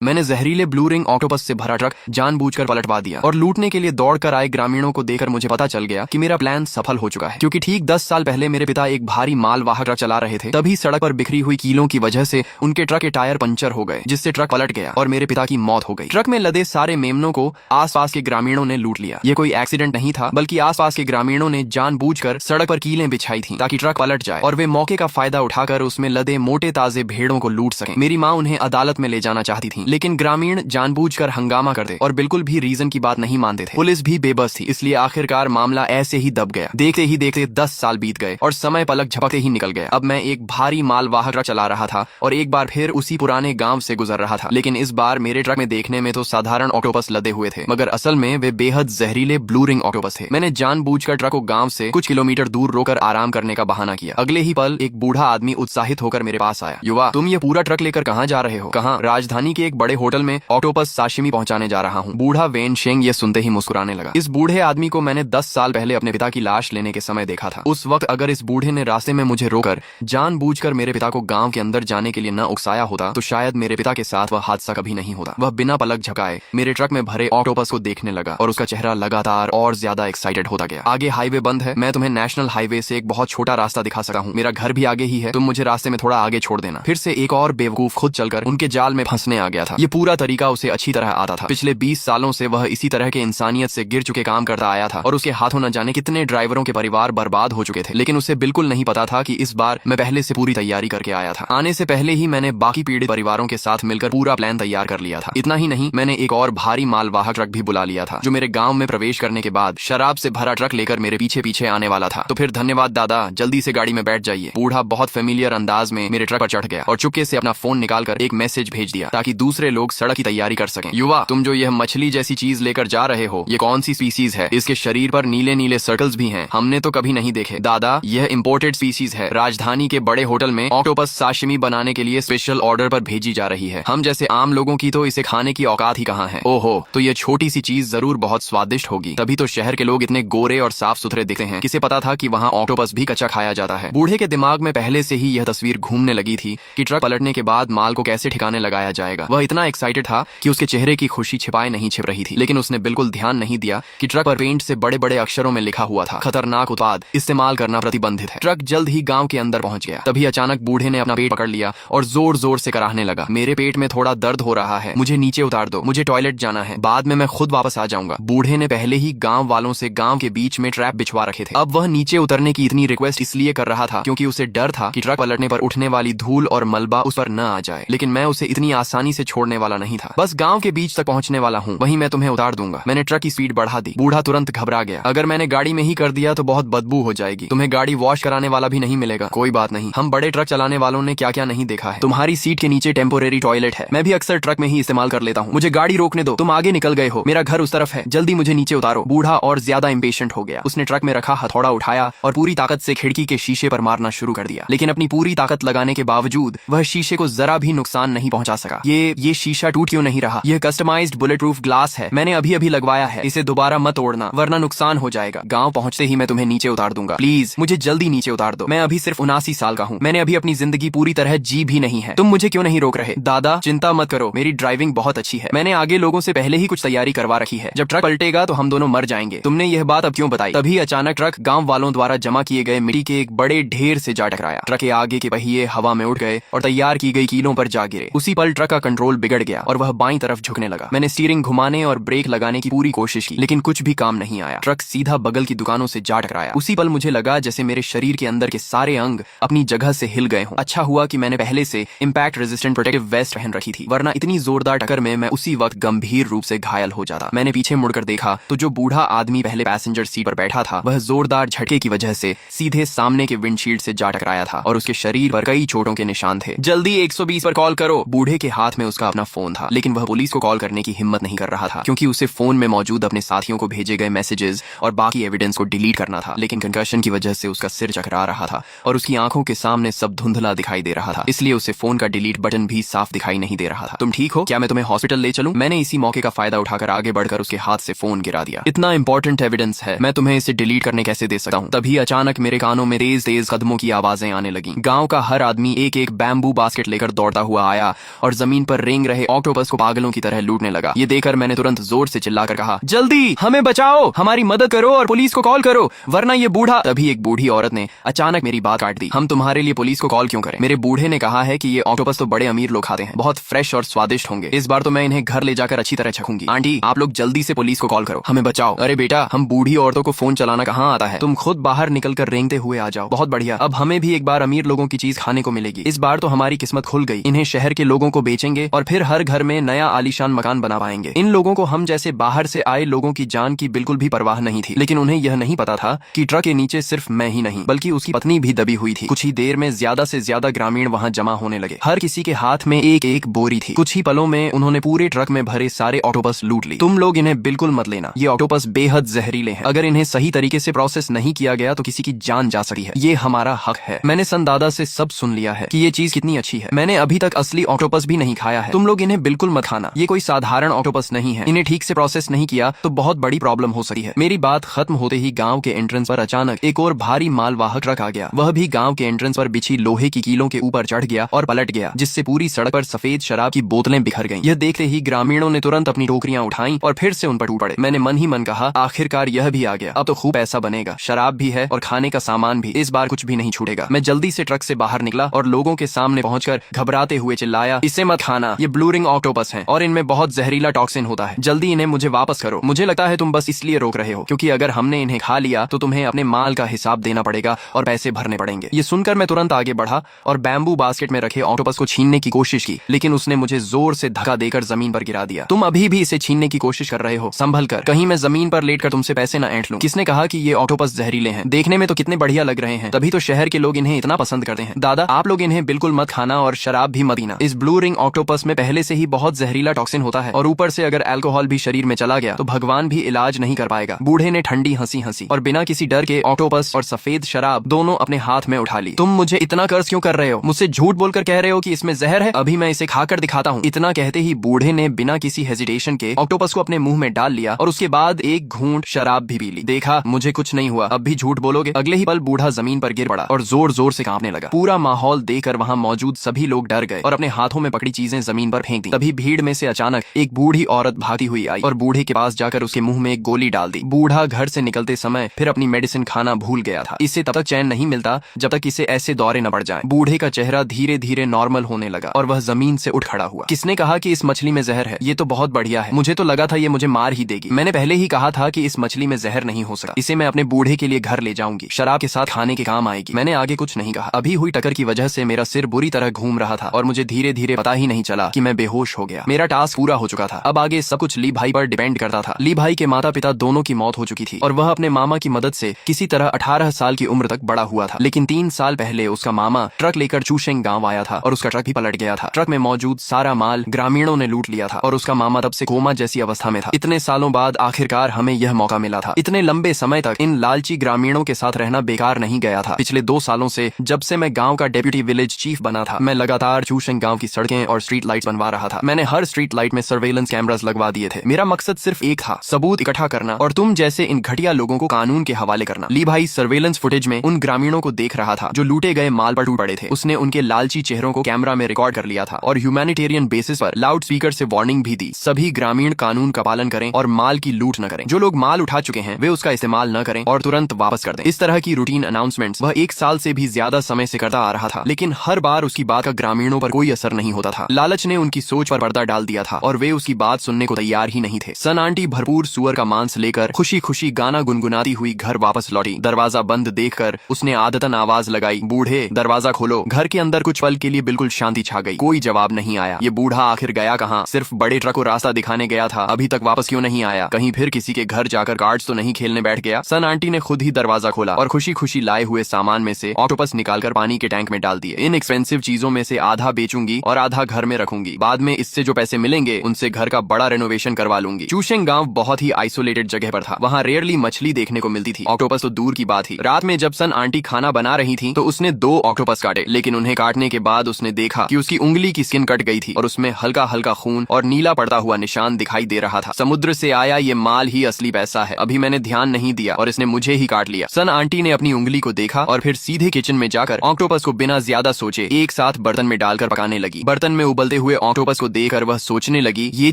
मैंने जहरीले blue ring octopus से भरा ट्रक जानबूझकर पलटवा दिया और लूटने के लिए दौड़कर आए ग्रामीणों को देखकर मुझे पता चल गया कि मेरा प्लान सफल हो चुका है, क्योंकि ठीक 10 साल पहले मेरे पिता एक भारी मालवाहक ट्रक चला रहे थे। तभी सड़क पर बिखरी हुई कीलों की वजह से उनके ट्रक के टायर पंचर हो गए, जिससे ट्रक पलट गया और मेरे पिता की मौत हो गई। ट्रक में लदे सारे मेमनों को आसपास के ग्रामीणों ने लूट लिया। ये कोई एक्सीडेंट नहीं था, बल्कि आसपास के ग्रामीणों ने जानबूझकर सड़क पर कीलें बिछाई थी ताकि ट्रक पलट जाए और वे मौके का फायदा उठाकर उसमें लदे मोटे ताजे भेड़ों को लूट सकें। मेरी माँ उन्हें अदालत में ले जाना चाहती थी, लेकिन ग्रामीण जानबूझकर हंगामा करते और बिल्कुल भी रीजन की बात नहीं मानते थे। पुलिस भी बेबस थी, इसलिए आखिरकार मामला ऐसे ही दब गया। देखते ही देखते 10 साल बीत गए और समय पलक झपकते ही निकल गया। अब मैं एक भारी मालवाहक ट्रक चला रहा था और एक बार फिर उसी पुराने गांव से गुजर रहा था, लेकिन इस बार मेरे ट्रक में देखने में तो साधारण ऑक्टोपस लदे हुए थे, मगर असल में वे बेहद जहरीले ब्लू रिंग ऑक्टोपस थे। मैंने जानबूझकर ट्रक को गांव से कुछ किलोमीटर दूर रोकर आराम करने का बहाना किया। अगले ही पल एक बूढ़ा आदमी उत्साहित होकर मेरे पास आया। युवा, तुम ये पूरा ट्रक लेकर कहाँ जा रहे हो? कहाँ? राजधानी के एक बड़े होटल में ऑक्टोपस साशिमी पहुंचाने जा रहा हूँ। बूढ़ा वेन शेंग ये सुनते ही मुस्कुराने लगा। इस बूढ़े आदमी को मैंने 10 साल पहले अपने पिता की लाश लेने के समय देखा था। उस वक्त अगर इस बूढ़े ने रास्ते में मुझे रोकर जानबूझकर मेरे पिता को गांव के अंदर जाने के लिए न उकसाया होता तो शायद मेरे पिता के साथ वह हादसा कभी नहीं होता। वह बिना पलक झपकाए मेरे ट्रक में भरे ऑक्टोपस को देखने लगा और उसका चेहरा लगातार और ज्यादा एक्साइटेड होता गया। आगे हाईवे बंद है, मैं तुम्हें नेशनल हाईवे से एक बहुत छोटा रास्ता दिखा सकता हूँ। मेरा घर भी आगे ही है, तुम मुझे रास्ते में थोड़ा आगे छोड़ देना। फिर से एक और बेवकूफ खुद चलकर उनके जाल में फंसने आ गया था। ये पूरा तरीका उसे अच्छी तरह आता था। पिछले 20 सालों से वह इसी तरह के इंसानियत से गिर चुके काम करता आया था और उसके हाथों न जाने कितने ड्राइवरों के परिवार बर्बाद हो चुके थे, लेकिन उसे बिल्कुल नहीं पता था कि इस बार मैं पहले से पूरी तैयारी करके आया था। आने से पहले ही मैंने बाकी पीड़ित परिवारों के साथ मिलकर पूरा प्लान तैयार कर लिया था। इतना ही नहीं, मैंने एक और भारी मालवाहक ट्रक भी बुला लिया था, जो मेरे गांव में प्रवेश करने के बाद शराब से भरा ट्रक लेकर मेरे पीछे पीछे आने वाला था। तो फिर धन्यवाद दादा, जल्दी से गाड़ी में बैठ जाइए। बूढ़ा बहुत फेमिलियर अंदाज में मेरे ट्रक पर चढ़ गया और चुपके से अपना फोन निकालकर एक मैसेज भेज दिया ताकि दूसरे लोग सड़क की तैयारी कर सकें। युवा, तुम जो यह मछली जैसी चीज लेकर जा रहे हो, ये कौन सी स्पीसीज है? इसके शरीर पर नीले नीले सर्कल्स भी हैं, हमने तो कभी नहीं देखे। दादा, यह इम्पोर्टेड स्पीसीज है, राजधानी के बड़े होटल में ऑक्टोपस साशिमी बनाने के लिए स्पेशल ऑर्डर पर भेजी जा रही है। हम जैसे आम लोगों की तो इसे खाने की औकात ही कहाँ है। ओहो, तो यह छोटी सी चीज जरूर बहुत स्वादिष्ट होगी, तभी तो शहर के लोग इतने गोरे और साफ सुथरे दिखते हैं। किसे पता था कि वहाँ ऑक्टोपस भी कच्चा खाया जाता है। बूढ़े के दिमाग में पहले से ही यह तस्वीर घूमने लगी थी कि ट्रक पलटने के बाद माल को कैसे ठिकाने लगाया जाएगा। वह इतना एक्साइटेड था कि उसके चेहरे की खुशी छिपाए नहीं छिप रही थी, लेकिन उसने बिल्कुल ध्यान नहीं दिया कि ट्रक पर पेंट से बड़े बड़े अक्षरों में लिखा हुआ था, खतरनाक उत्पाद, इस्तेमाल करना प्रतिबंधित है। ट्रक जल्द ही गांव के अंदर पहुंच गया। तभी अचानक बूढ़े ने अपना पेट पकड़ लिया और जोर जोर से कराहने लगा। मेरे पेट में थोड़ा दर्द हो रहा है, मुझे नीचे उतार दो, मुझे टॉयलेट जाना है, बाद में मैं खुद वापस आ जाऊंगा। बूढ़े ने पहले ही गांव वालों से गांव के बीच में ट्रैप बिछवा रखे थे। अब वह नीचे उतरने की इतनी रिक्वेस्ट इसलिए कर रहा था क्योंकि उसे डर था कि ट्रक पलटने पर उठने वाली धूल और मलबा उस पर न आ जाए, लेकिन मैं उसे इतनी आसानी से छोड़ने वाला नहीं था। बस गांव के बीच तक पहुंचने वाला हूं, वहीं मैं तुम्हें उतार दूंगा। मैंने ट्रक की स्पीड बढ़ा दी। बूढ़ा तुरंत घबरा गया। अगर मैंने गाड़ी में ही कर दिया तो बहुत बदबू हो जाएगी, तुम्हें गाड़ी वॉश कराने वाला भी नहीं मिलेगा। कोई बात नहीं, हम बड़े ट्रक चलाने वालों ने क्या क्या नहीं देखा है। तुम्हारी सीट के नीचे टेम्पोरेरी टॉयलेट है, मैं भी अक्सर ट्रक में ही इस्तेमाल कर लेता हूँ। मुझे गाड़ी रोकने दो, तुम आगे निकल गए हो, मेरा घर उस तरफ है, जल्दी मुझे नीचे उतारो। बूढ़ा और ज्यादा इम्पेशेंट हो गया। उसने ट्रक में रखा हथौड़ा उठाया और पूरी ताकत से खिड़की के शीशे पर मारना शुरू कर दिया, लेकिन अपनी पूरी ताकत लगाने के बावजूद वह शीशे को जरा भी नुकसान नहीं पहुंचा सका। ये शीशा टूट क्यों नहीं रहा? यह कस्टमाइज्ड बुलेट प्रूफ ग्लास है, मैंने अभी अभी लगवाया है, इसे दोबारा मत तोड़ना वरना नुकसान हो जाएगा। गांव पहुंचते ही मैं तुम्हें नीचे उतार दूंगा, प्लीज मुझे जल्दी नीचे उतार दो। मैं अभी सिर्फ 79 साल का हूँ, मैंने अभी अपनी जिंदगी पूरी तरह जी भी नहीं है। तुम मुझे क्यों नहीं रोक रहे? दादा, चिंता मत करो, मेरी ड्राइविंग बहुत अच्छी है, मैंने आगे लोगों से पहले ही कुछ तैयारी करवा रखी है। जब ट्रक पलटेगा तो हम दोनों मर जाएंगे। तुमने यह बात अब क्यों बताई? तभी अचानक ट्रक गांव वालों द्वारा जमा किए गए मिट्टी के एक बड़े ढेर से जा टकराया। ट्रक के आगे के पहिए हवा में उड़ गए और तैयार की गई कीलों पर जा गिरे। उसी पल ट्रक का कंट्रोल बिगड़ गया और वह बाईं तरफ झुकने लगा। मैंने स्टीयरिंग घुमाने और ब्रेक लगाने की पूरी कोशिश की, लेकिन कुछ भी काम नहीं आया। ट्रक सीधा बगल की दुकानों से जा टकराया। उसी पल मुझे लगा जैसे मेरे शरीर के अंदर के सारे अंग अपनी जगह से हिल गए हों। अच्छा हुआ कि मैंने पहले से इम्पैक्ट रेजिस्टेंट प्रोटेक्टिव वेस्ट पहन रखी थी, वरना इतनी जोरदार टक्कर में मैं उसी वक्त गंभीर रूप से घायल हो जाता। मैंने पीछे मुड़कर देखा तो जो बूढ़ा आदमी पहले पैसेंजर सीट पर बैठा था, वह जोरदार झटके की वजह से सीधे सामने के विंडशील्ड से जा टकराया था और उसके शरीर पर कई चोटों के निशान थे। जल्दी 120 पर कॉल करो। बूढ़े के हाथ में उसका अपना फोन था, लेकिन वह पुलिस को कॉल करने की हिम्मत नहीं कर रहा था क्योंकि उसे फोन में मौजूद अपने साथियों को भेजे गए मैसेजेस और बाकी एविडेंस को डिलीट करना था। लेकिन कंकर्शन की वजह से उसका सिर चकरा रहा था और उसकी आंखों के सामने सब धुंधला दिखाई दे रहा था, इसलिए उसे फोन का डिलीट बटन भी साफ दिखाई नहीं दे रहा था। तुम ठीक हो? क्या मैं तुम्हें हॉस्पिटल ले चलूं? मैंने इसी मौके का फायदा उठाकर आगे बढ़कर उसके हाथ से फोन गिरा दिया। इतना इंपॉर्टेंट एविडेंस है, मैं तुम्हें इसे डिलीट करने कैसे दे सकता हूँ? तभी अचानक मेरे कानों में तेज तेज कदमों की आवाजें आने लगी। गांव का हर आदमी एक एक बैम्बू बास्केट लेकर दौड़ता हुआ आया और जमीन पर रेंग रहे ऑक्टोपस को पागलों की तरह लूटने लगा। ये देखकर मैंने तुरंत जोर से चिल्लाकर कहा, जल्दी हमें बचाओ, हमारी मदद करो और पुलिस को कॉल करो, वरना ये बूढ़ा। तभी एक बूढ़ी औरत ने अचानक मेरी बात काट दी। हम तुम्हारे लिए पुलिस को कॉल क्यों करें? मेरे बूढ़े ने कहा है कि ये ऑक्टोपस तो बड़े अमीर लोग खाते हैं, बहुत फ्रेश और स्वादिष्ट होंगे। इस बार तो मैं इन्हें घर ले जाकर अच्छी तरह चखूंगी। आंटी, आप लोग जल्दी से पुलिस को कॉल करो, हमें बचाओ। अरे बेटा, हम बूढ़ी औरतों को फोन चलाना कहाँ आता है, तुम खुद बाहर निकलकर रेंगते हुए आ जाओ। बहुत बढ़िया, अब हमें भी एक बार अमीर लोगों की चीज खाने को मिलेगी। इस बार तो हमारी किस्मत खुल गई। इन्हें शहर के लोगों को बेचेंगे और फिर हर घर में नया आलीशान मकान बना पाएंगे। इन लोगों को हम जैसे बाहर से आए लोगों की जान की बिल्कुल भी परवाह नहीं थी, लेकिन उन्हें यह नहीं पता था कि ट्रक के नीचे सिर्फ मैं ही नहीं बल्कि उसकी पत्नी भी दबी हुई थी। कुछ ही देर में ज्यादा से ज्यादा ग्रामीण वहाँ जमा होने लगे। हर किसी के हाथ में एक एक बोरी थी। कुछ ही पलों में उन्होंने पूरे ट्रक में भरे सारे ऑक्टोपस लूट ली। तुम लोग इन्हें बिल्कुल मत लेना, ये ऑक्टोपस बेहद जहरीले हैं। अगर इन्हें सही तरीके से प्रोसेस नहीं किया गया तो किसी की जान जा सकती है। ये हमारा हक है। मैंने सन दादा से सब सुन लिया है कि ये चीज कितनी अच्छी है। मैंने अभी तक असली ऑक्टोपस भी नहीं खाया है। तुम लोग इन्हें बिल्कुल मत खाना। ये कोई साधारण ऑक्टोपस नहीं है। इन्हें ठीक से प्रोसेस नहीं किया तो बहुत बड़ी प्रॉब्लम हो सकती है। मेरी बात खत्म होते ही गांव के एंट्रेंस पर अचानक एक और भारी मालवाहक ट्रक आ गया। वह भी गांव के एंट्रेंस पर बिछी लोहे की कीलों के ऊपर चढ़ गया और पलट गया, जिससे पूरी सड़क पर सफेद शराब की बोतलें बिखर गईं। यह देखते ही ग्रामीणों ने तुरंत अपनी टोकरियां उठाई और फिर से उन पर टूट पड़े। मैंने मन ही मन कहा, आखिरकार यह भी आ गया, अब तो खूब पैसा बनेगा। शराब भी है और खाने का सामान भी, इस बार कुछ भी नहीं छूटेगा। मैं जल्दी से ट्रक से बाहर निकला और लोगों के सामने पहुंचकर घबराते हुए चिल्लाया, इसे मत खाना, ये ब्लू रिंग ऑक्टोपस हैं और इनमें बहुत जहरीला टॉक्सिन होता है। जल्दी इन्हें मुझे वापस करो। मुझे लगता है तुम बस इसलिए रोक रहे हो क्योंकि अगर हमने इन्हें खा लिया तो तुम्हें अपने माल का हिसाब देना पड़ेगा और पैसे भरने पड़ेंगे। ये सुनकर मैं तुरंत आगे बढ़ा और बैम्बू बास्केट में रखे ऑक्टोपस को छीनने की कोशिश की, लेकिन उसने मुझे जोर से धक्का देकर जमीन पर गिरा दिया। तुम अभी भी इसे छीनने की कोशिश कर रहे हो, संभल कर, कहीं मैं जमीन पर लेटकर तुमसे पैसे न ऐंठ लूं। किसने कहा कि ये ऑक्टोपस जहरीले हैं? देखने में तो कितने बढ़िया लग रहे हैं, तभी तो शहर के लोग इन्हें इतना पसंद करते हैं। दादा, आप लोग इन्हें बिल्कुल मत खाना और शराब भी मत पीना। इस ब्लू रिंग ऑक्टोपस में पहले से ही बहुत जहरीला टॉक्सिन होता है और ऊपर से अगर अल्कोहल भी शरीर में चला गया तो भगवान भी इलाज नहीं कर पाएगा। बूढ़े ने ठंडी हंसी हंसी और बिना किसी डर के ऑक्टोपस और सफेद शराब दोनों अपने हाथ में उठा ली। तुम मुझे इतना कर्ज क्यों कर रहे हो? मुझसे झूठ बोलकर कह रहे हो कि इसमें जहर है? अभी मैं इसे खाकर दिखाता हूँ। इतना कहते ही बूढ़े ने बिना किसी हेजिटेशन के ऑक्टोपस को अपने मुंह में डाल लिया और उसके बाद एक घूंट शराब भी पी ली। देखा, मुझे कुछ नहीं हुआ, अब भी झूठ बोलोगे? अगले ही पल बूढ़ा जमीन पर गिर पड़ा और जोर जोर से कांपने लगा। पूरा माहौल देखकर वहाँ मौजूद सभी लोग डर गए और अपने हाथों में पकड़ी चीजें जमीन पर फेंक दी। तभी भीड़ में से अचानक एक बूढ़ी औरत भागती हुई आई और बूढ़े के पास जाकर उसके मुंह में एक गोली डाल दी। बूढ़ा घर से निकलते समय फिर अपनी मेडिसिन खाना भूल गया था। इससे तब तक चैन नहीं मिलता जब तक इसे ऐसे दौरे न पड़ जाएं। बूढ़े का चेहरा धीरे धीरे नॉर्मल होने लगा और वह जमीन से उठ खड़ा हुआ। किसने कहा कि इस मछली में जहर है? ये तो बहुत बढ़िया है, मुझे तो लगा था ये मुझे मार ही देगी। मैंने पहले ही कहा था कि इस मछली में जहर नहीं हो सकता। इसे मैं अपने बूढ़े के लिए घर ले जाऊंगी, शराब के साथ खाने के काम आएगी। मैंने आगे कुछ नहीं कहा। अभी हुई टक्कर की वजह से मेरा सिर बुरी तरह घूम रहा था और मुझे धीरे धीरे पता ही नहीं चला कि मैं बेहोश हो गया। मेरा टास्क पूरा हो चुका था। अब आगे सब कुछ ली भाई पर डिपेंड करता था। ली भाई के माता पिता दोनों की मौत हो चुकी थी और वह अपने मामा की मदद से किसी तरह 18 साल की उम्र तक बड़ा हुआ था। लेकिन 3 साल पहले उसका मामा ट्रक लेकर चूशेंग गांव आया था और उसका ट्रक भी पलट गया था। ट्रक में मौजूद सारा माल ग्रामीणों ने लूट लिया था और उसका मामा तब से कोमा जैसी अवस्था में था। इतने सालों बाद आखिरकार हमें यह मौका मिला था। इतने लंबे समय तक इन लालची ग्रामीणों के साथ रहना बेकार नहीं गया था। पिछले 2 सालों से जब से मैं गांव का डेप्यूटी विलेज चीफ बना था, मैं लगातार चूशेंग गांव की सड़कें और स्ट्रीट लाइट्स बनवा रहा था। मैंने हर स्ट्रीट लाइट में सर्वेलेंस कैमरास लगवा दिए थे। मेरा मकसद सिर्फ एक था, सबूत इकट्ठा करना और तुम जैसे इन घटिया लोगों को कानून के हवाले करना। ली भाई सर्वेलेंस फुटेज में उन ग्रामीणों को देख रहा था जो लूटे गए माल पर टूट पड़े थे। उसने उनके लालची चेहरों को कैमरा में रिकॉर्ड कर लिया था और ह्यूमैनिटेरियन बेसिस पर लाउड स्पीकर से वार्निंग भी दी, सभी ग्रामीण कानून का पालन करें और माल की लूट न करें। जो लोग माल उठा चुके हैं वे उसका इस्तेमाल न करें और तुरंत वापस कर दें। इस तरह की रूटीन अनाउंसमेंट्स वह 1 साल से भी ज्यादा समय से करता आ रहा था, लेकिन हर बार उसकी बात का ग्रामीणों पर कोई असर नहीं होता था। लालच ने उनकी सोच पर पर्दा डाल दिया था और वे उसकी बात सुनने को तैयार ही नहीं थे। सन आंटी भरपूर सुअर का मांस लेकर खुशी खुशी गाना गुनगुनाती हुई घर वापस लौटी। दरवाजा बंद देखकर उसने आदतन आवाज लगाई, बूढ़े दरवाजा खोलो। घर के अंदर कुछ पल के लिए बिल्कुल शांति छा गई। कोई जवाब नहीं आया। ये बूढ़ा आखिर गया कहाँ? सिर्फ बड़े ट्रक को रास्ता दिखाने गया था, अभी तक वापस क्यों नहीं आया? कहीं फिर किसी के घर जाकर कार्ड्स तो नहीं खेलने बैठ गया? सन आंटी ने खुद ही दरवाजा खोला और खुशी खुशी लाए हुए सामान में से ऑक्टोपस निकालकर पानी के टैंक में डाल दिए। इन एक्सपेंसिव चीजों में से आधा बेचूंगी और आधा घर में रखूंगी। बाद में इससे जो पैसे मिलेंगे उनसे घर का बड़ा रेनोवेशन करवा लूंगी। चूशेंग गांव बहुत ही आइसोलेटेड जगह पर था। वहाँ रेयरली मछली देखने को मिलती थी, ऑक्टोपस तो दूर की बात थी। रात में जब सन आंटी खाना बना रही थी तो उसने 2 ऑक्टोपस काटे, लेकिन उन्हें काटने के बाद उसने देखा कि उसकी उंगली की स्किन कट गई थी और उसमें हल्का हल्का खून और नीला पड़ता हुआ निशान दिखाई दे रहा था। समुद्र से आया ये माल ही असली पैसा है। अभी मैंने ध्यान नहीं दिया और इसने मुझे ही काट लिया। सन आंटी ने अपनी उंगली को देखा और फिर सीधे किचन में जाकर ऑक्टोपस को बिना ज्यादा सोचे एक साथ बर्तन में डालकर पकाने लगी। बर्तन में उबलते जाते हुए ऑक्टोपस को देखकर वह सोचने लगी, ये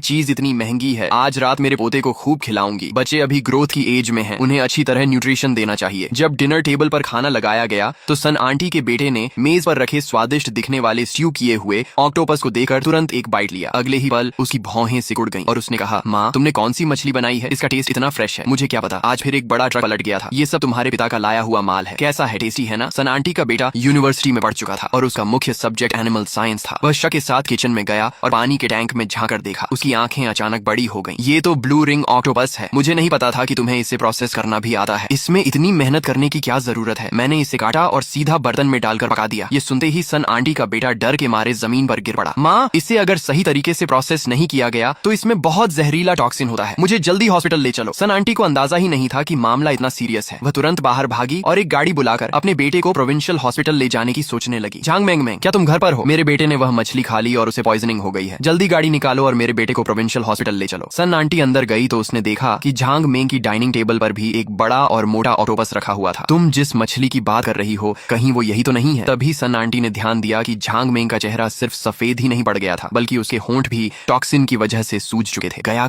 चीज इतनी महंगी है, आज रात मेरे पोते को खूब खिलाऊंगी। बच्चे अभी ग्रोथ की एज में हैं, उन्हें अच्छी तरह न्यूट्रिशन देना चाहिए। जब डिनर टेबल पर खाना लगाया गया तो सन आंटी के बेटे ने मेज पर रखे स्वादिष्ट दिखने वाले स्ट्यू किए हुए ऑक्टोपस को देखकर तुरंत एक बाइट लिया। अगले ही पल उसकी भौहें सिकुड़ गईं और उसने कहा, माँ तुमने कौन सी मछली बनाई है, इसका टेस्ट इतना फ्रेश है, मुझे क्या पता आज फिर एक बड़ा ट्रक पलट गया था। ये सब तुम्हारे पिता का लाया हुआ माल है, कैसा है, टेस्टी है ना। सन आंटी का बेटा यूनिवर्सिटी में पढ़ चुका था और उसका मुख्य सब्जेक्ट एनिमल साइंस था। वह शक के साथ किचन में गया और पानी के टैंक में झांकर देखा। उसकी आंखें अचानक बड़ी हो गईं। ये तो ब्लू रिंग ऑक्टोपस है, मुझे नहीं पता था कि तुम्हें इसे प्रोसेस करना भी आता है। इसमें इतनी मेहनत करने की क्या जरूरत है। मैंने इसे काटा और सीधा बर्तन में डालकर पका दिया। ये सुनते ही सन आंटी का बेटा डर के मारे जमीन पर गिर पड़ा। माँ, इसे अगर सही तरीके से प्रोसेस नहीं किया गया तो इसमें बहुत जहरीला टॉक्सिन होता है, मुझे जल्दी हॉस्पिटल ले चलो। सन आंटी को अंदाजा ही नहीं था कि मामला इतना सीरियस है। वह तुरंत बाहर भागी और एक गाड़ी बुलाकर अपने बेटे को प्रोविंशियल हॉस्पिटल ले जाने की सोचने लगी। झांग मेंग में, क्या तुम घर पर हो? मेरे बेटे ने वह मछली खा ली और उसे पॉइजनिंग हो गई है, जल्दी गाड़ी निकालो और मेरे बेटे को प्रोविंशियल हॉस्पिटल ले चलो। सन आंटी अंदर गई तो उसने देखा कि झांग मेंग की डाइनिंग टेबल पर भी एक बड़ा और मोटा ऑक्टोपस रखा हुआ था। तुम जिस मछली की बात कर रही हो कहीं वो यही तो नहीं है? तभी सन आंटी ने ध्यान दिया कि झांग मेंग का चेहरा सिर्फ सफेद ही नहीं पड़ गया था, बल्कि उसके होंठ भी टॉक्सिन की वजह से सूज चुके थे। गया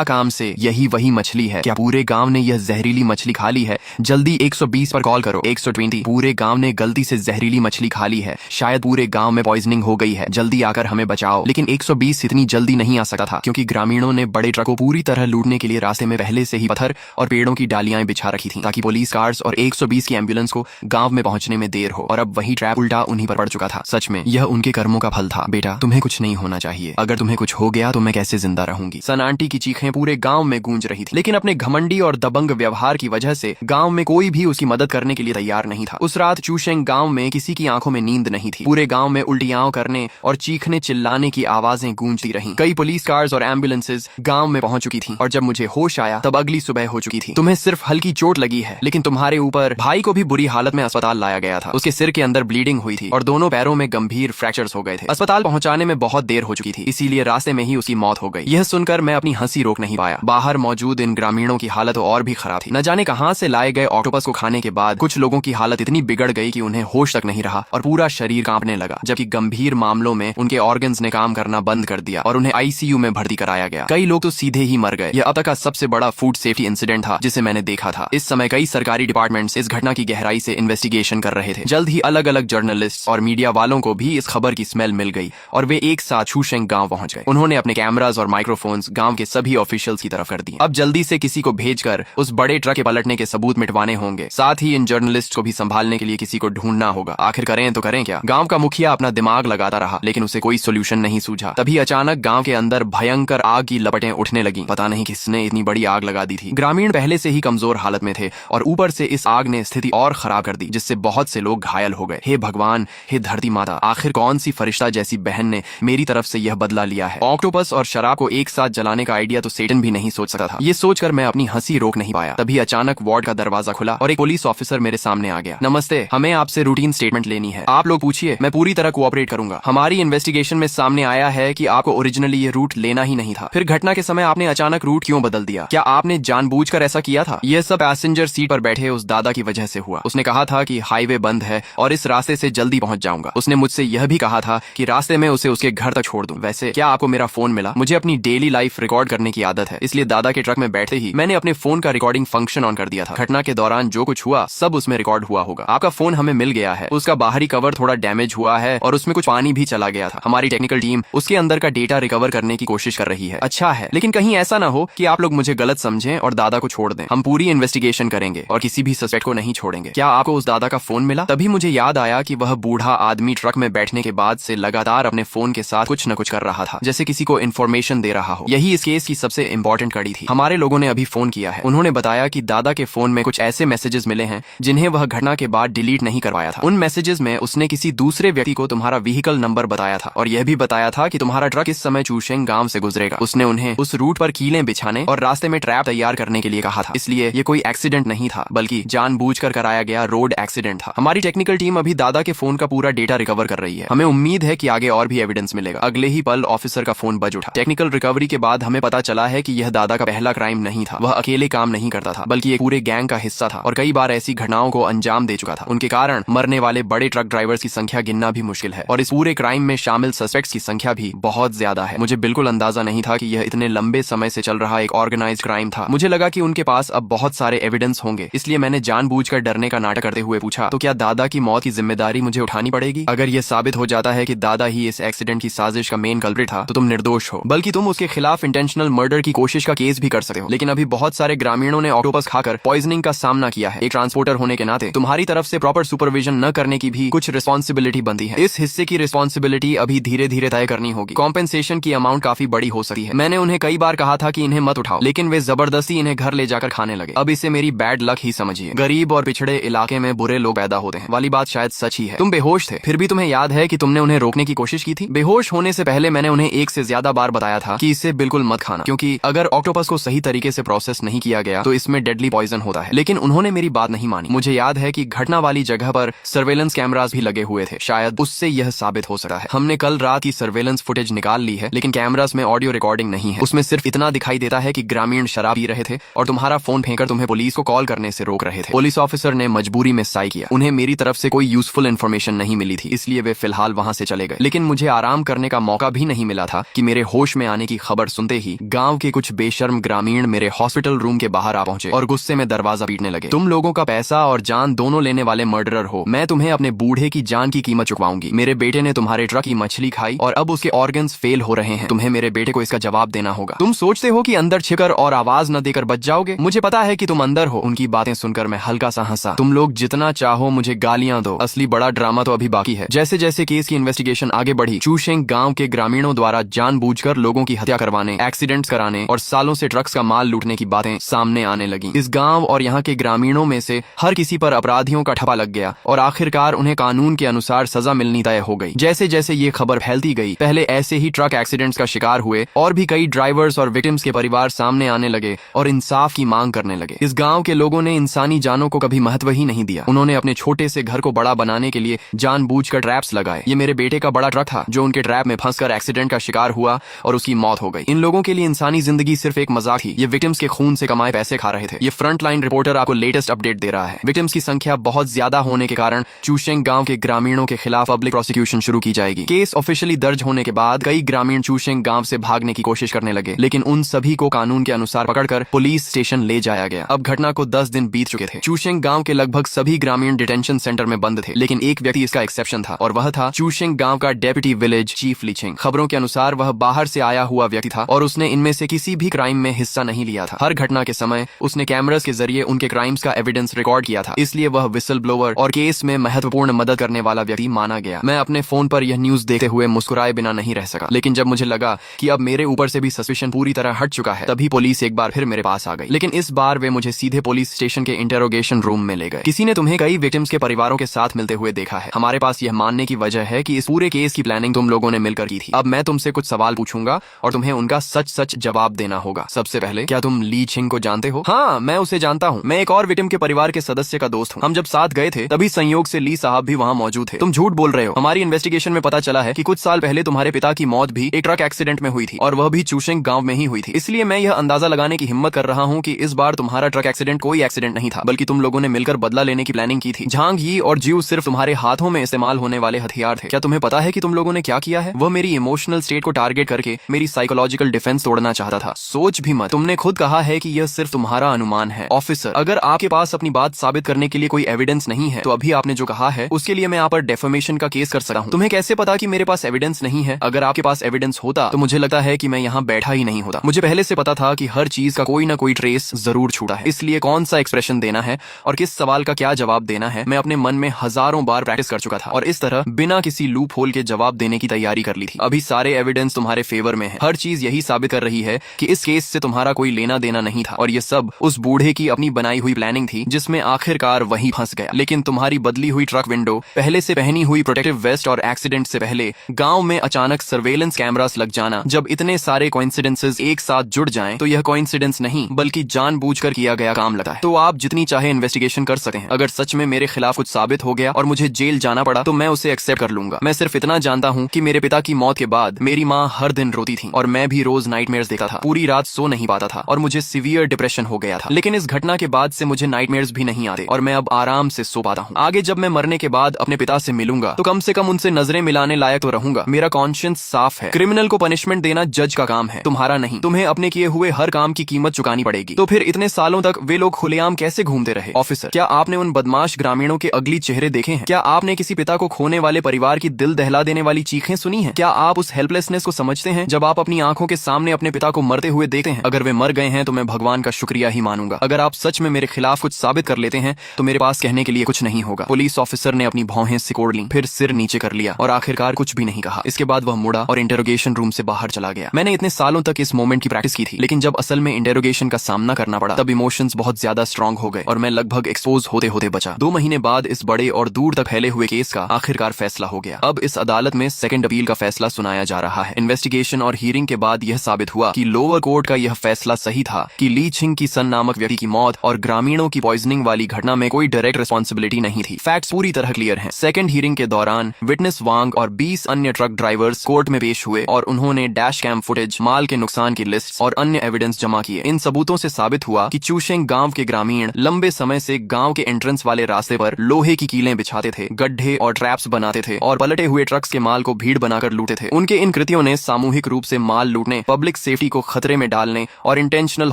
काम से यही वही मछली है। क्या पूरे गांव ने यह जहरीली मछली खा ली है? जल्दी 120 पर कॉल करो। 120, पूरे गांव ने गलती से जहरीली मछली खा ली है, शायद पूरे गांव में पॉइजनिंग हो गई है, जल्दी आकर हमें बचाओ। लेकिन 120 इतनी जल्दी नहीं आ सकता था क्योंकि ग्रामीणों ने बड़े ट्रक को पूरी तरह लूटने के लिए रास्ते में पहले से ही पत्थर और पेड़ों की डालियां बिछा रखी थी ताकि पुलिस कार्स और 120 की एम्बुलेंस को गांव में पहुंचने में देर हो। और अब वही ट्रैप उल्टा उन्हीं पर पड़ चुका था। सच में यह उनके कर्मों का फल था। बेटा, तुम्हें कुछ नहीं होना चाहिए, अगर तुम्हें कुछ हो गया तो मैं कैसे जिंदा रहूंगी। सन आंटी की चीखें पूरे गांव में गूंज रही थी, लेकिन अपने घमंडी और दबंग व्यवहार की वजह से गांव में कोई भी उसकी मदद करने के लिए तैयार नहीं था। उस रात चूशेंग गांव में किसी की आंखों में नींद नहीं थी। पूरे गांव में उल्टियां करने और चीखने चिल्लाने की आवाजें गूंजती रहीं। कई पुलिस कार्स और एम्बुलेंसेज गांव में पहुंच चुकी थीं और जब मुझे होश आया तब अगली सुबह हो चुकी थी। तुम्हें सिर्फ हल्की चोट लगी है, लेकिन तुम्हारे ऊपर भाई को भी बुरी हालत में अस्पताल लाया गया था। उसके सिर के अंदर ब्लीडिंग हुई थी और दोनों पैरों में गंभीर फ्रैक्चर्स हो गए थे। अस्पताल पहुंचाने में बहुत देर हो चुकी थी, इसीलिए रास्ते में ही उसकी मौत हो गई। यह सुनकर मैं अपनी हंसी रोक नहीं पाया। बाहर मौजूद इन ग्रामीणों की हालत और भी खराब थी। न जाने कहां से लाए गए ऑक्टोपस को खाने के बाद कुछ लोगों की हालत इतनी बिगड़ गई कि उन्हें होश तक नहीं रहा और पूरा शरीर कांपने लगा, जबकि गंभीर मामलों में उनके ऑर्गन्स ने काम करना बंद कर दिया और उन्हें आईसीयू में भर्ती कराया गया। कई लोग तो सीधे ही मर गए। यह अब तक का सबसे बड़ा फूड सेफ्टी इंसिडेंट था जिसे मैंने देखा था। इस समय कई सरकारी डिपार्टमेंट्स इस घटना की गहराई से इन्वेस्टिगेशन कर रहे थे। जल्द ही अलग अलग जर्नलिस्ट और मीडिया वालों को भी इस खबर की स्मेल मिल गई और वे एक साथ चूशेंग गांव पहुंच गए। उन्होंने अपने कैमरास और माइक्रोफोन्स गांव के सभी ऑफिशियल्स की तरफ कर दिए। अब जल्दी से किसी को भेजकर उस बड़े ट्रक के पलटने के सबूत मिटवाने होंगे। साथ ही इन जर्नलिस्ट को भी संभालने के लिए किसी को ढूंढना होगा। आखिर करें तो करें क्या? गांव का मुखिया अपना दिमाग लगाता रहा, लेकिन उसे कोई सोल्यूशन नहीं सूझा। तभी अचानक गांव के अंदर भयंकर आग की लपटें उठने लगी। पता नहीं किसने इतनी बड़ी आग लगा दी थी। ग्रामीण पहले से ही कमजोर हालत में थे और ऊपर से इस आग ने स्थिति और खराब कर दी, जिससे बहुत से लोग घायल हो गए। हे भगवान, हे धरती माता, आखिर कौन सी फरिश्ता जैसी बहन ने मेरी तरफ से यह बदला लिया है? ऑक्टोपस और शराब को एक साथ जलाने का आइडिया तो सेटन भी नहीं सोच सकता था। ये सोचकर मैं अपनी हंसी रोक नहीं पाया। तभी अचानक वार्ड का दरवाजा खुला और एक पुलिस ऑफिसर मेरे सामने आ गया। नमस्ते, हमें आपसे रूटीन स्टेटमेंट लेनी है। आप लोग पूछिए, मैं पूरी तरह कोऑपरेट करूंगा। हमारी इन्वेस्टिगेशन में सामने आया है कि आपको ओरिजिनली ये रूट लेना ही नहीं था। फिर घटना के समय आपने अचानक रूट क्यों बदल दिया? क्या आपने जानबूझकर ऐसा किया था? यह सब पैसेंजर सीट पर बैठे उस दादा की वजह से हुआ। उसने कहा था कि हाईवे बंद है और इस रास्ते से जल्दी पहुंच जाऊंगा। उसने मुझसे यह भी कहा था कि रास्ते में उसे उसके घर तक छोड़ दूं। वैसे क्या आपको मेरा फोन मिला? मुझे अपनी डेली लाइफ रिकॉर्ड करने की आदत है, इसलिए दादा के ट्रक में बैठते ही मैंने अपने फोन का रिकॉर्डिंग फंक्शन ऑन कर दिया था। घटना के दौरान जो कुछ हुआ सब उसमें रिकॉर्ड हुआ होगा। आपका फोन हमें मिल गया है। उसका बाहरी कवर थोड़ा डैमेज हुआ है और उसमें कुछ पानी भी चला गया था। हमारी टेक्निकल टीम उसके अंदर का डेटा रिकवर करने की कोशिश कर रही है। अच्छा है, लेकिन कहीं ऐसा ना हो कि आप लोग मुझे गलत समझें और दादा को छोड़ दें। हम पूरी इन्वेस्टिगेशन करेंगे और किसी भी सस्पेक्ट को नहीं छोड़ेंगे। क्या आपको उस दादा का फोन मिला? तभी मुझे याद आया कि वह बूढ़ा आदमी ट्रक में बैठने के बाद से लगातार अपने फोन के साथ कुछ न कुछ कर रहा था, जैसे किसी को इन्फॉर्मेशन दे रहा हो। यही इस केस की सबसे इंपॉर्टेंट कड़ी थी। हमारे लोगों ने अभी फोन किया है। उन्होंने बताया कि दादा के फोन में कुछ ऐसे मैसेजेस मिले हैं जिन्हें वह घटना के बाद डिलीट नहीं करवाया था। उन मैसेजेस में उसने किसी दूसरे व्यक्ति को तुम्हारा व्हीकल नंबर बताया था और यह भी बताया था कि तुम्हारा ट्रक इस समय चूशेंग गांव से गुजरेगा। उसने उन्हें उस रूट पर कीलें बिछाने और रास्ते में ट्रैप तैयार करने के लिए कहा था। इसलिए ये कोई एक्सीडेंट नहीं था, बल्कि जानबूझकर कराया गया रोड एक्सीडेंट था। हमारी टेक्निकल टीम अभी दादा के फोन का पूरा डेटा रिकवर कर रही है। हमें उम्मीद है कि आगे और भी एविडेंस मिलेगा। अगले ही पल ऑफिसर का फोन बज उठा। टेक्निकल रिकवरी के बाद हमें पता चला है कि यह दादा का पहला क्राइम नहीं था। वह अकेले काम नहीं करता था, बल्कि एक पूरे गैंग का हिस्सा था और कई बार ऐसी घटनाओं को अंजाम दे चुका था। उनके कारण मरने वाले बड़े ट्रक ड्राइवर्स की संख्या गिनना भी मुश्किल है और इस पूरे क्राइम में शामिल शामिल सस्पेक्ट्स की संख्या भी बहुत ज्यादा है। मुझे बिल्कुल अंदाजा नहीं था कि यह इतने लंबे समय से चल रहा एक ऑर्गेनाइज्ड क्राइम था। मुझे लगा कि उनके पास अब बहुत सारे एविडेंस होंगे, इसलिए मैंने जानबूझकर डरने का नाटक करते हुए पूछा, तो क्या दादा की मौत की जिम्मेदारी मुझे उठानी पड़ेगी? अगर यह साबित हो जाता है कि दादा ही इस एक्सीडेंट की साजिश का मेन कल्प्रिट था, तो तुम निर्दोष हो, बल्कि तुम उसके खिलाफ इंटेंशनल मर्डर की कोशिश का केस भी कर सकते हो। लेकिन अभी बहुत सारे ग्रामीणों ने ऑक्टोपस खाकर पॉइजनिंग का सामना किया है। एक ट्रांसपोर्टर होने के नाते तुम्हारी तरफ से प्रॉपर सुपरविजन न करने की भी कुछ रिस्पॉन्सिबिलिटी बनती है। इस हिस्से की रिस्पॉन्सिबिलिटी अभी धीरे धीरे तय करनी होगी। कॉम्पेंसेशन की अमाउंट काफी बड़ी हो सकती है। मैंने उन्हें कई बार कहा था कि इन्हें मत उठाओ, लेकिन वे जबरदस्ती इन्हें घर ले जाकर खाने लगे। अब इसे मेरी बैड लक ही समझिए। गरीब और पिछड़े इलाके में बुरे लोग पैदा होते हैं वाली बात शायद सच ही है। तुम बेहोश थे, फिर भी तुम्हें याद है कि तुमने उन्हें रोकने की कोशिश की थी। बेहोश होने से पहले मैंने उन्हें एक से ज्यादा बार बताया था कि इसे बिल्कुल मत खाना, क्योंकि अगर ऑक्टोपस को सही तरीके से प्रोसेस नहीं किया गया तो इसमें डेडली पॉइजन होता है। लेकिन उन्होंने मेरी बात नहीं मानी। मुझे याद है कि घटना वाली जगह पर सर्वेलेंस कैमरास भी लगे हुए थे, शायद उससे यह साबित हो सकता है। हमने कल रात की सर्वेलेंस फुटेज निकाल ली है, लेकिन कैमरास में ऑडियो रिकॉर्डिंग नहीं है। उसमें सिर्फ इतना दिखाई देता है कि ग्रामीण शराब पी रहे थे और तुम्हारा फोन फेंकर तुम्हें पुलिस को कॉल करने से रोक रहे थे। पुलिस ऑफिसर ने मजबूरी में साई किया। उन्हें मेरी तरफ से कोई यूजफुल इन्फॉर्मेशन नहीं मिली थी, इसलिए वे फिलहाल वहां से चले गए। लेकिन मुझे आराम करने का मौका भी नहीं मिला था कि मेरे होश में आने की खबर सुनते ही गांव के कुछ बेशर्म ग्रामीण मेरे हॉस्पिटल रूम के बाहर आ पहुंचे और गुस्से में दरवाजा पीटने लगे। तुम लोगों का पैसा और जान दोनों लेने वाले मर्डरर हो। मैं तुम्हें अपने बूढ़े की जान की कीमत चुकवाऊंगी। मेरे बेटे ने तुम्हारे ट्रक की मछली खाई और अब उसके ऑर्गन्स फेल हो रहे हैं। तुम्हें मेरे बेटे को इसका जवाब देना होगा। तुम सोचते हो कि अंदर छिपकर और आवाज न देकर बच जाओगे। मुझे पता है कि तुम अंदर हो। उनकी बातें सुनकर मैं हल्का सा हंसा। तुम लोग जितना चाहो मुझे गालियां दो, असली बड़ा ड्रामा तो अभी बाकी है। जैसे जैसे केस की इन्वेस्टिगेशन आगे बढ़ी, चूशेंग गांव के ग्रामीणों द्वारा जानबूझकर लोगों की हत्या करवाने, एक्सीडेंट्स कराने और सालों से ट्रक्स का माल लूटने की बातें सामने आने लगी। इस गांव और यहाँ के ग्रामीणों में से हर किसी पर अपराधियों का ठप्पा लग गया और आखिरकार उन्हें कानून के अनुसार सजा मिलनी तय हो गई। जैसे जैसे ये खबर फैलती गई, पहले ऐसे ही ट्रक एक्सीडेंट्स का शिकार हुए और भी कई ड्राइवर्स और विक्टिम्स के परिवार सामने आने लगे और इंसाफ की मांग करने लगे। इस गांव के लोगों ने इंसानी जानों को कभी महत्व ही नहीं दिया। उन्होंने अपने छोटे से घर को बड़ा बनाने के लिए जानबूझकर ट्रैप्स लगाए। ये मेरे बेटे का बड़ा ट्रक था जो उनके ट्रैप में फंसकर एक्सीडेंट का शिकार हुआ और उसकी मौत हो गई। इन लोगों के लिए इंसानी जिंदगी सिर्फ एक मजाक थी। ये विक्टिम्स के खून से कमाए पैसे खा रहे थे। ये फ्रंट लाइन रिपोर्टर आपको लेटेस्ट अपडेट दे रहा है। विक्टिम्स की संख्या बहुत ज्यादा होने के कारण चूशेंग गांव के ग्रामीणों के खिलाफ पब्लिक प्रोसिक्यूशन शुरू की जाएगी। केस ऑफिशियली दर्ज होने के बाद कई ग्रामीण चूशेंग गांव से भागने की कोशिश करने लगे, लेकिन उन सभी को कानून के अनुसार पकड़कर पुलिस स्टेशन ले जाया गया। अब घटना को 10 दिन बीत चुके थे। चूशेंग गांव के लगभग सभी ग्रामीण डिटेंशन सेंटर में बंद थे, लेकिन एक व्यक्ति इसका एक्सेप्शन था और वह था चूशेंग गांव का डेप्यूटी विलेज चीफ लीचिंग। खबरों के अनुसार वह बाहर से आया हुआ व्यक्ति था और उसने इनमें से किसी भी क्राइम में हिस्सा नहीं लिया था। हर घटना के समय उसने कैमरास के जरिए उनके क्राइम्स का एविडेंस रिकॉर्ड किया था, इसलिए वह विसल ब्लोअर और केस में महत्वपूर्ण मदद करने वाला व्यक्ति माना गया। मैं अपने फोन पर यह न्यूज देखते हुए मुस्कुराए बिना नहीं रह सका, लेकिन जब मुझे लगा कि अब मेरे ऊपर से भी सस्पिशन पूरी तरह हट चुका है, तभी पुलिस एक बार फिर मेरे पास आ गई। लेकिन इस बार वे मुझे सीधे पुलिस स्टेशन के इंटेरोगेशन रूम में ले गए। किसी ने तुम्हें कई विक्टिम्स के परिवारों के साथ मिलते हुए देखा है। हमारे पास यह मानने की वजह है कि इस पूरे केस की प्लानिंग तुम लोगों ने मिलकर की थी। अब मैं तुमसे कुछ सवाल पूछूंगा और तुम्हें उनका सच सच जवाब देना होगा। सबसे पहले, क्या तुम ली छिंग को जानते हो? हाँ, मैं उसे जानता हूँ। मैं एक और विक्टिम के परिवार के सदस्य का दोस्त हूँ। हम जब साथ गए थे तभी संयोग से ली साहब भी वहाँ मौजूद थे। तुम झूठ बोल रहे हो। हमारी इन्वेस्टिगेशन में पता चला है कि कुछ साल पहले तुम्हारे पिता की मौत भी एक ट्रक एक्सीडेंट में हुई थी और वह भी चूशेंग गांव में ही हुई थी। इसलिए मैं यह अंदाजा लगाने की हिम्मत कर रहा हूँ कि इस बार तुम्हारा ट्रक एक्सीडेंट कोई एक्सीडेंट नहीं था, बल्कि तुम लोगों ने मिलकर बदला लेने की प्लानिंग की थी। झांग यी और जीव सिर्फ तुम्हारे हाथों में इस्तेमाल होने वाले हथियार थे। क्या तुम्हें पता है कि तुम लोगों ने क्या किया है? वह मेरी इमोशनल स्टेट को टारगेट करके मेरी साइकोलॉजिकल डिफेंस तोड़ना चाहता था। सोच भी मत, तुमने खुद कहा है कि यह सिर्फ तुम्हारा अनुमान है। ऑफिसर, अगर आपके पास अपनी बात साबित करने के लिए कोई एविडेंस नहीं है तो अभी आपने जो कहा है उसके लिए मैं आप पर डेफेमेशन का केस कर सकता हूँ। तुम्हें कैसे पता कि मेरे पास एविडेंस नहीं है? अगर आपके पास एविडेंस होता तो मुझे लगता है कि मैं यहाँ बैठा ही नहीं होता। मुझे पहले से पता था कि हर चीज का कोई ना कोई ट्रेस जरूर छूटा है, इसलिए कौन सा एक्सप्रेशन देना है और किस सवाल का क्या जवाब देना है मैं अपने मन में हजारों बार प्रैक्टिस कर चुका था और इस तरह बिना किसी लूप होल के जवाब देने की तैयारी कर ली थी। अभी सारे एविडेंस तुम्हारे फेवर में है। हर चीज यही साबित कर रही है कि इस केस से तुम्हारा कोई लेना देना नहीं था और ये सब उस बूढ़े की अपनी बनाई हुई प्लानिंग थी जिसमें आखिरकार वही फंस गया। लेकिन तुम्हारी बदली हुई ट्रक विंडो, पहले से पहनी हुई प्रोटेक्टिव वेस्ट और एक्सीडेंट से पहले गांव में अचानक सर्वेलेंस कैमरास लग जाना, जब इतने सारे कोइंसिडेंसेस एक साथ जुड़ जाएं तो यह कोइंसिडेंस नहीं बल्कि जानबूझकर किया गया काम लगता है। तो आप जितनी चाहे इन्वेस्टिगेशन कर सकते हैं। अगर सच में मेरे खिलाफ कुछ साबित हो गया और मुझे जेल जाना पड़ा तो मैं उसे एक्सेप्ट कर लूंगा। मैं सिर्फ इतना जानता हूँ कि मेरे पिता की मौत के बाद मेरी माँ हर दिन रोती थी और मैं भी रोज नाइटमेयर्स देखता था। पूरी रात सो नहीं पाता था और मुझे सीवियर डिप्रेशन हो गया था। लेकिन इस घटना के बाद से मुझे नाइटमेयर्स भी नहीं आते और मैं अब आराम से सो पाता हूँ। आगे जब मैं मरने के बाद अपने पिता से मिलूंगा तो कम से कम उनसे नजरें मिलाने लायक तो रहूंगा। मेरा कॉन्शियंस साफ है। क्रिमिनल को पनिशमेंट देना जज का काम है, तुम्हारा नहीं। तुम्हें अपने किए हुए हर काम की कीमत चुकानी पड़ेगी। तो फिर इतने सालों तक वे लोग खुलेआम कैसे घूमते रहे? ऑफिसर, क्या आपने उन बदमाश ग्रामीणों के अगली चेहरे देखे हैं? क्या आपने किसी पिता को खोने वाले परिवार की दिल दहला देने वाली चीखें सुनी हैं? क्या आप उस हेल्पलेसनेस को समझते हैं जब आप अपनी आंखों के सामने अपने पिता को मरते हुए देखते हैं? अगर वे मर गए हैं तो मैं भगवान का शुक्रिया ही मानूंगा। अगर आप सच में मेरे खिलाफ कुछ साबित कर लेते हैं तो मेरे पास कहने के लिए कुछ नहीं होगा। पुलिस ऑफिसर ने अपनी भौहें सिकोड़ ली, फिर सिर नीचे कर लिया और आखिरकार कुछ भी नहीं कहा। इसके बाद वह मुड़ा और इंटेरोगेशन रूम से बाहर चला गया। मैंने इतने सालों तक इस मोमेंट की प्रैक्टिस की थी, लेकिन जब असल में इंटेरोगेशन का सामना करना पड़ा तब इमोशंस बहुत ज्यादा स्ट्रांग हो गए और मैं लगभग एक्सपोज होते होते बचा। 2 महीने बाद इस बड़े और दूर तक फैले हुए केस का आखिरकार फैसला हो गया। अब इस अदालत में सेकंड अपील का फैसला सुनाया जा रहा है। इन्वेस्टिगेशन और हियरिंग के बाद यह साबित हुआ कि लोअर कोर्ट का यह फैसला सही था कि ली छिंग की सन नामक व्यक्ति की मौत और ग्रामीणों की पॉइजनिंग वाली घटना में कोई डायरेक्ट रिस्पॉन्सिबिलिटी नहीं थी। फैक्ट्स पूरी तरह क्लियर हैं। सेकंड हियरिंग के दौरान विटनेस वांग और 20 अन्य ट्रक ड्राइवर्स कोर्ट में पेश हुए और उन्होंने डैश कैम फुटेज, माल के नुकसान की लिस्ट और अन्य एविडेंस जमा किए। इन सबूतों से साबित हुआ कि चूशेंग गांव के ग्रामीण लंबे समय से गांव के एंट्रेंस वाले रास्ते पर लोहे की कीलें बिछाते थे, गड्ढे और ट्रैप्स बनाते थे और पलटे हुए ट्रक्स के माल को भीड़ बनाकर लूटते थे। उनके इन कृत्यों ने सामूहिक रूप से माल लूटने, पब्लिक सेफ्टी को खतरे में डालने और इंटेंशनल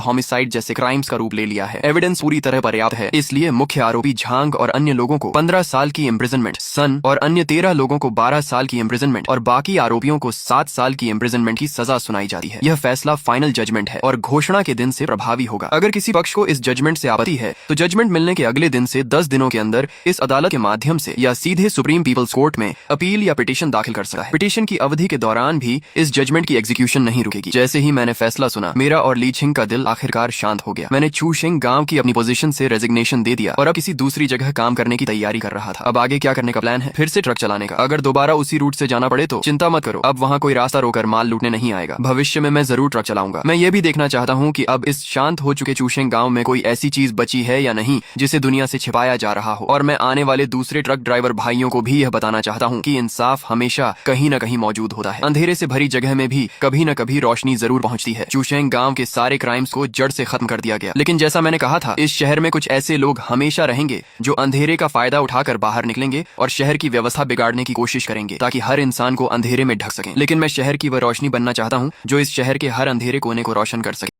होमिसाइड जैसे क्राइम्स का रूप ले लिया है। एविडेंस पूरी तरह पर्याप्त है, इसलिए मुख्य आरोपी झांग और अन्य लोगों को 15 साल की इम्प्रिजनमेंट, सन और अन्य 13 लोगों को 12 साल की इम्प्रिजनमेंट और बाकी आरोपियों को 7 साल की इम्प्रिजनमेंट की सजा सुनाई जाती है। यह फैसला फाइनल जजमेंट है और घोषणा के दिन से प्रभावी होगा। अगर किसी पक्ष को इस जजमेंट से आपत्ति है तो जजमेंट मिलने के अगले दिन से 10 दिनों के अंदर इस अदालत के माध्यम से या सीधे सुप्रीम पीपल्स कोर्ट में अपील या पिटीशन दाखिल कर सकता है। पिटीशन की अवधि के दौरान भी इस जजमेंट की एग्जीक्यूशन नहीं रुकेगी। जैसे ही मैंने फैसला सुना, मेरा और ली छिंग का दिल आखिरकार शांत हो गया। मैंने चूशेंग गांव की अपनी पोजीशन से रेजिग्नेशन दे दिया और अब किसी दूसरी जगह काम करने की तैयारी कर रहा था। अब आगे क्या करने का प्लान है? फिर से ट्रक चलाने का। अगर दोबारा उसी रूट से जाना पड़े तो चिंता मत करो, अब वहाँ कोई रास्ता रोकर माल लूटने नहीं आएगा। भविष्य में मैं जरूर ट्रक चलाऊंगा। मैं ये भी देखना चाहता हूँ कि अब इस शांत हो चुके चूशेंग गांव में कोई ऐसी चीज बची है या नहीं जिसे दुनिया से छिपाया जा रहा हो। और मैं आने वाले दूसरे ट्रक ड्राइवर भाइयों को भी यह बताना चाहता हूँ कि इंसाफ हमेशा कहीं न कहीं मौजूद होता है। अंधेरे से भरी जगह में भी कभी न कभी रोशनी जरूर पहुंचती है। चूशेंग गांव के सारे क्राइम्स को जड़ से खत्म कर दिया गया, लेकिन जैसा मैंने कहा था, इस शहर में कुछ ऐसे लोग हमेशा रहेंगे जो अंधेरे का फायदा उठाकर बाहर निकलेंगे और शहर की व्यवस्था बिगाड़ने की कोशिश करेंगे ताकि हर इंसान को अंधेरे में ढक सकें। लेकिन मैं शहर की वह रोशनी बनना चाहता हूँ जो इस शहर के हर अंधेरे कोने को रोशन कर सके।